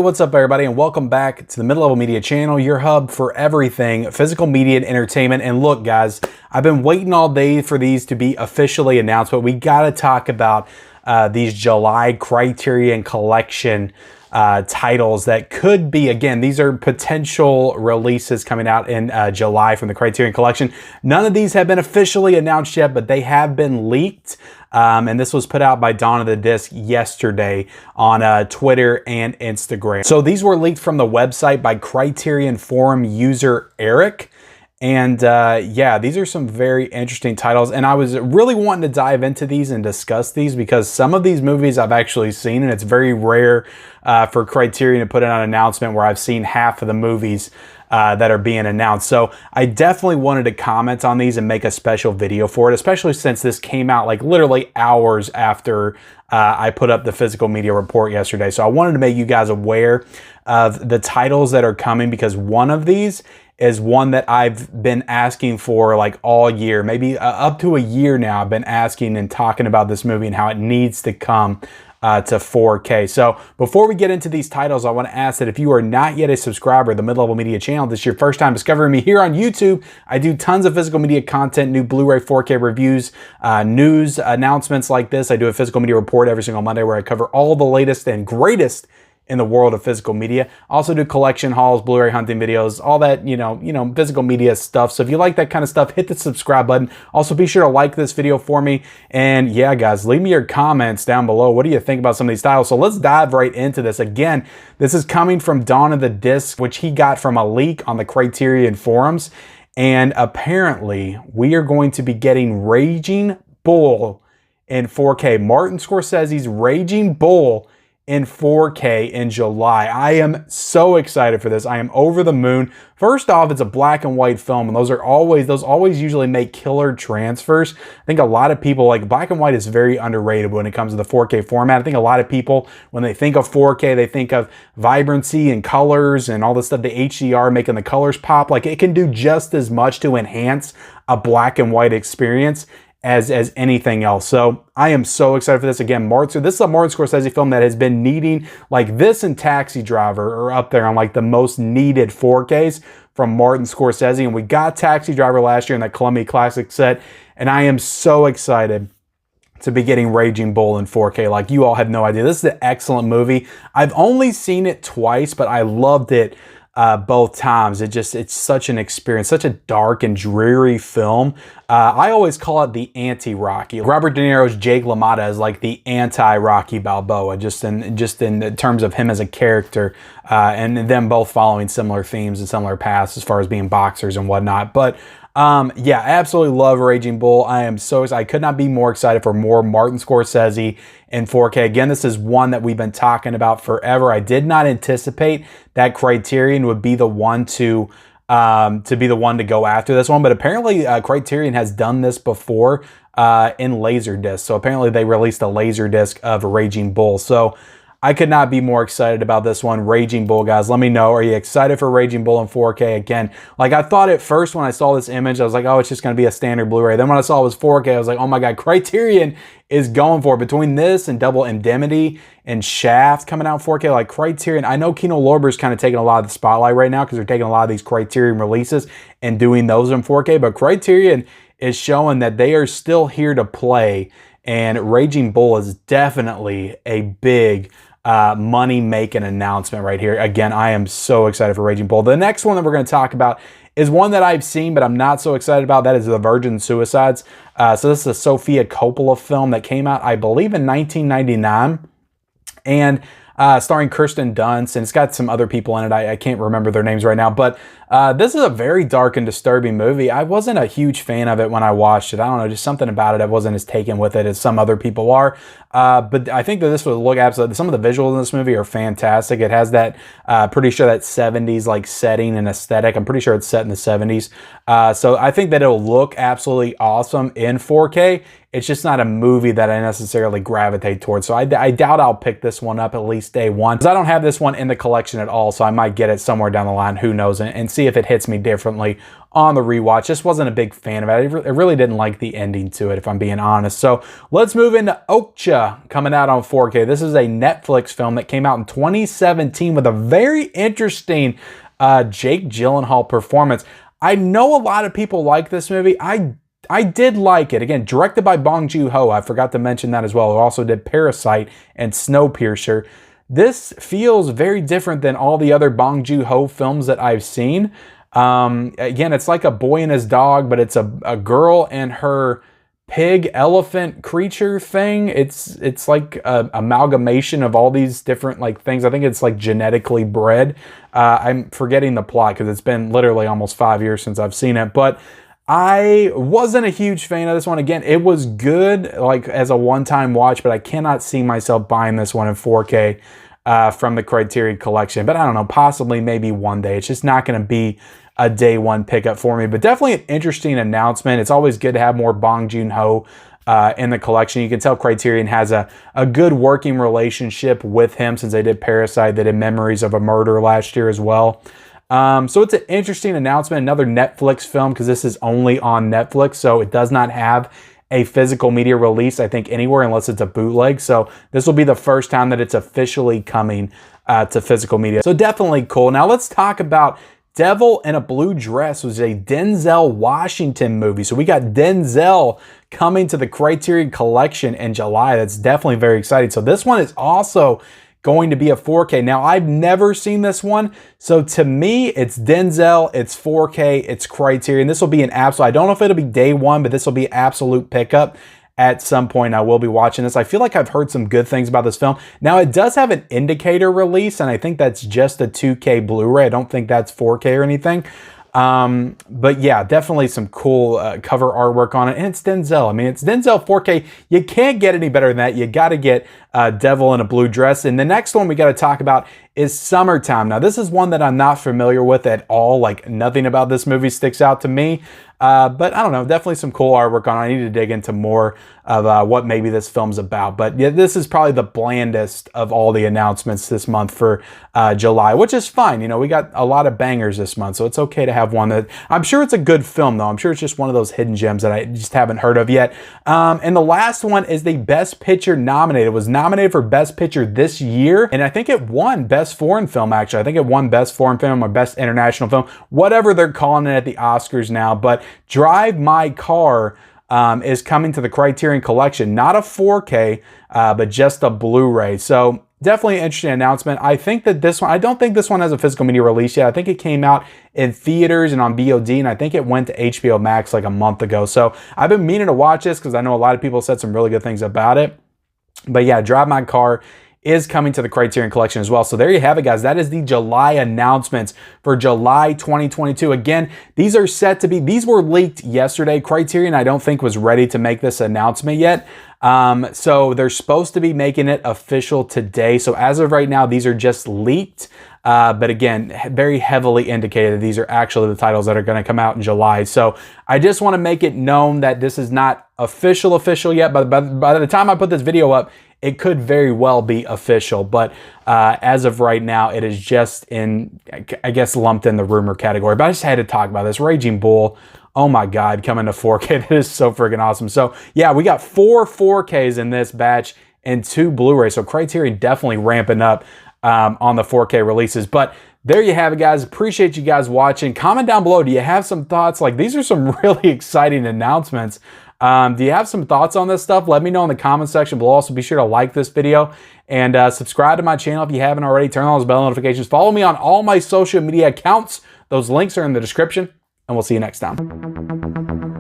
what's up everybody, and welcome back to the Mid-Level Media channel, your hub for everything physical media and entertainment. And look guys, I've been waiting all day for these to be officially announced, but we gotta talk about these July Criterion collection titles that could be, again, these are potential releases coming out in July from the Criterion collection. None of these have been officially announced yet, but they have been leaked. And this was put out by Dawn of the Disc yesterday on Twitter and Instagram. So these were leaked from the website by Criterion forum user Eric. And yeah, these are some very interesting titles, and I was really wanting to dive into these and discuss these because some of these movies I've actually seen, and it's very rare for Criterion to put out an announcement where I've seen half of the movies that are being announced. So I definitely wanted to comment on these and make a special video for it, especially since this came out like literally hours after I put up the physical media report yesterday. So I wanted to make you guys aware of the titles that are coming, because one of these is one that I've been asking for like all year, maybe up to a year now. I've been asking and talking about this movie and how it needs to come to 4K. So before we get into these titles, I want to ask that if you are not yet a subscriber of the Mid-Level Media channel, this is your first time discovering me here on YouTube. I do tons of physical media content, new Blu-ray 4K reviews, news announcements like this. I do a physical media report every single Monday where I cover all the latest and greatest in the world of physical media. I also do collection hauls, Blu-ray hunting videos, all that, you know, physical media stuff. So if you like that kind of stuff, hit the subscribe button. Also be sure to like this video for me. And yeah, guys, leave me your comments down below. What do you think about some of these titles? So let's dive right into this. Again, this is coming from Dawn of the Disc, which he got from a leak on the Criterion forums. And apparently we are going to be getting Raging Bull in 4K. Martin Scorsese's Raging Bull in 4K in July. I am so excited for this. I am over the moon. First off, it's a black and white film, and those always usually make killer transfers. I think a lot of people, like, black and white is very underrated when it comes to the 4K format. I think a lot of people, when they think of 4K, they think of vibrancy and colors and all this stuff, the HDR making the colors pop. Like, it can do just as much to enhance a black and white experience as anything else. So I am so excited for this. Again, this is a Martin Scorsese film that has been needing, like, this and Taxi Driver are up there on like the most needed 4Ks from Martin Scorsese. And we got Taxi Driver last year in that Columbia Classic set. And I am so excited to be getting Raging Bull in 4K. Like, you all have no idea. This is an excellent movie. I've only seen it twice, but I loved it both times. It's such an experience, such a dark and dreary film. I always call it the anti-Rocky. Robert De Niro's Jake LaMotta is like the anti-Rocky Balboa, just in terms of him as a character, and them both following similar themes and similar paths as far as being boxers and whatnot. But yeah, I absolutely love Raging Bull. I am so excited. I could not be more excited for more Martin Scorsese in 4K. Again, this is one that we've been talking about forever. I did not anticipate that Criterion would be the one to be the one to go after this one, but apparently Criterion has done this before in Laserdisc. So apparently they released a Laserdisc of Raging Bull. So I could not be more excited about this one. Raging Bull, guys, let me know. Are you excited for Raging Bull in 4K? Again, like, I thought at first when I saw this image, I was like, oh, it's just going to be a standard Blu-ray. Then when I saw it was 4K, I was like, oh my God, Criterion is going for it. Between this and Double Indemnity and Shaft coming out 4K, like, Criterion, I know Kino Lorber's kind of taking a lot of the spotlight right now because they're taking a lot of these Criterion releases and doing those in 4K, but Criterion is showing that they are still here to play, and Raging Bull is definitely a big money-making announcement right here. Again, I am so excited for Raging Bull. The next one that we're going to talk about is one that I've seen, but I'm not so excited about. That is The Virgin Suicides. So this is a Sofia Coppola film that came out, I believe, in 1999. And starring Kirsten Dunst, and it's got some other people in it. I can't remember their names right now, but this is a very dark and disturbing movie. I wasn't a huge fan of it when I watched it. I don't know, just something about it. I wasn't as taken with it as some other people are. But I think that this would look absolutely, some of the visuals in this movie are fantastic. It has that, pretty sure that 70s like setting and aesthetic. I'm pretty sure it's set in the 70s. So I think that it'll look absolutely awesome in 4K. It's just not a movie that I necessarily gravitate towards. So I doubt I'll pick this one up at least day one, because I don't have this one in the collection at all. So I might get it somewhere down the line, who knows, and see if it hits me differently on the rewatch. Just wasn't a big fan of it. I really didn't like the ending to it, if I'm being honest. So let's move into Ocha, coming out on 4K. This is a Netflix film that came out in 2017 with a very interesting Jake Gyllenhaal performance. I know a lot of people like this movie. I did like it. Again, directed by Bong Joon-ho. I forgot to mention that as well. Who also did Parasite and Snowpiercer. This feels very different than all the other Bong Joon-ho films that I've seen. Again, it's like a boy and his dog, but it's a girl and her pig elephant creature thing. It's like a amalgamation of all these different like things. I think it's like genetically bred. I'm forgetting the plot because it's been literally almost 5 years since I've seen it, but I wasn't a huge fan of this one. Again, it was good like as a one-time watch, but I cannot see myself buying this one in 4K from the Criterion collection. But I don't know, possibly maybe one day. It's just not going to be a day one pickup for me, but definitely an interesting announcement. It's always good to have more Bong Joon-ho in the collection. You can tell Criterion has a good working relationship with him since they did Parasite. They did Memories of a Murder last year as well. So it's an interesting announcement. Another Netflix film, because this is only on Netflix, so it does not have a physical media release, I think, anywhere unless it's a bootleg. So this will be the first time that it's officially coming to physical media. So definitely cool. Now let's talk about Devil in a Blue Dress, was a Denzel Washington movie. So we got Denzel coming to the Criterion collection in July. That's definitely very exciting. So this one is also going to be a 4K. Now, I've never seen this one. So to me, it's Denzel, it's 4K, it's Criterion. This will be an absolute, I don't know if it'll be day one, but this will be absolute pickup. At some point, I will be watching this. I feel like I've heard some good things about this film. Now, it does have an indicator release, and I think that's just a 2K Blu-ray. I don't think that's 4K or anything. But yeah, definitely some cool cover artwork on it. And it's Denzel. I mean, it's Denzel 4K. You can't get any better than that. You got to get Devil in a Blue Dress. And the next one we got to talk about is Summertime. Now, this is one that I'm not familiar with at all. Like, nothing about this movie sticks out to me. But I don't know, definitely some cool artwork on it. I need to dig into more of what maybe this film's about. But yeah, this is probably the blandest of all the announcements this month for July, which is fine. You know, we got a lot of bangers this month, so it's okay to have one that, I'm sure it's a good film though. I'm sure it's just one of those hidden gems that I just haven't heard of yet. And the last one is the Best Picture nominated. It was nominated for Best Picture this year, and I think it won Best Foreign Film, actually. I think it won Best Foreign Film or Best International Film, whatever they're calling it at the Oscars now. But Drive My Car is coming to the Criterion collection. Not a 4K, but just a Blu-ray. So definitely an interesting announcement. I think that this one, I don't think this one has a physical media release yet. I think it came out in theaters and on VOD, and I think it went to HBO Max like a month ago. So I've been meaning to watch this because I know a lot of people said some really good things about it. But yeah, Drive My Car is coming to the Criterion collection as well. So there you have it, guys. That is the July announcements for July 2022. Again, these are set to be, these were leaked yesterday. Criterion, I don't think, was ready to make this announcement yet. So they're supposed to be making it official today. So as of right now, these are just leaked. But again, very heavily indicated these are actually the titles that are going to come out in July. So I just want to make it known that this is not official yet. But by the time I put this video up, it could very well be official. But as of right now, it is just in, I guess, lumped in the rumor category. But I just had to talk about this. Raging Bull, oh my God, coming to 4K. That is so freaking awesome. So yeah, we got 4 4Ks in this batch and 2 Blu-rays. So Criterion definitely ramping up on the 4K releases. But there you have it, guys. Appreciate you guys watching. Comment down below. Do you have some thoughts? Like, these are some really exciting announcements. Do you have some thoughts on this stuff? Let me know in the comment section below. Also, be sure to like this video and subscribe to my channel if you haven't already. Turn on those bell notifications. Follow me on all my social media accounts. Those links are in the description, and we'll see you next time.